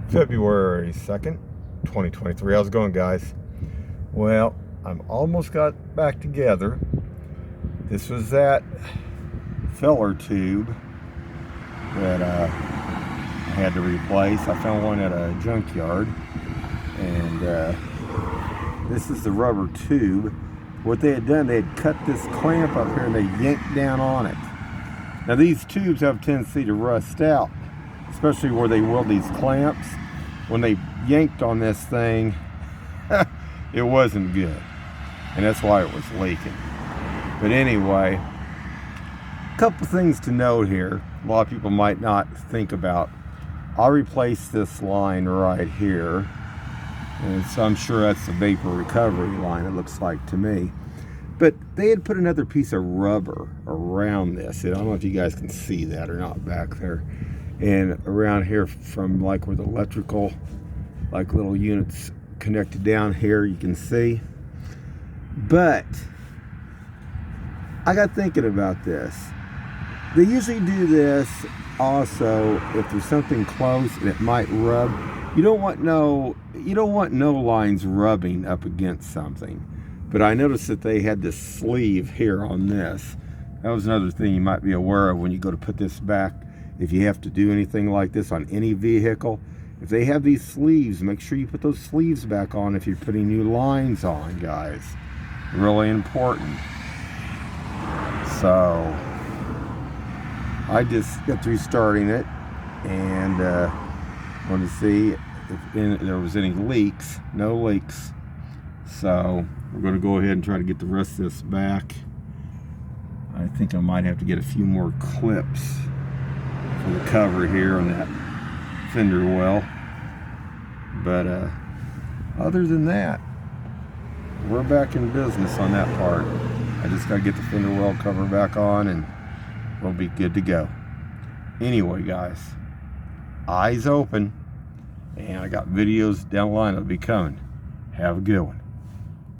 February 2nd, 2023. How's it going, guys? Well, I'm almost got back together. This was that filler tube that I had to replace. I found one at a junkyard, and this is the rubber tube. What they had done, they had cut this clamp up here and they yanked down on it. Now these tubes have a tendency to rust out, especially where they weld these clamps. When they yanked on this thing, it wasn't good, and that's why it was leaking. But anyway, a couple things to note here. A lot of people might not think about. I'll replace this line right here, and so I'm sure that's the vapor recovery line, it looks like to me. But they had put another piece of rubber around this. I don't know if you guys can see that or not back there. And around here from like where the electrical, like little units connected down here, you can see. But I got thinking about this. They usually do this also if there's something close and it might rub. You don't want no lines rubbing up against something. But I noticed that they had this sleeve here on this. That was another thing you might be aware of when you go to put this back. If you have to do anything like this on any vehicle, if they have these sleeves, make sure you put those sleeves back on if you're putting new lines on, guys. Really important. So I just got through starting it and wanted to see if there was any leaks. No leaks. So we're going to go ahead and try to get the rest of this back. I think I might have to get a few more clips for the cover here on that fender well. But other than that, we're back in business on that part. I just got to get the fender well cover back on and we'll be good to go. Anyway, guys, eyes open, and I got videos down the line that'll be coming. Have a good one.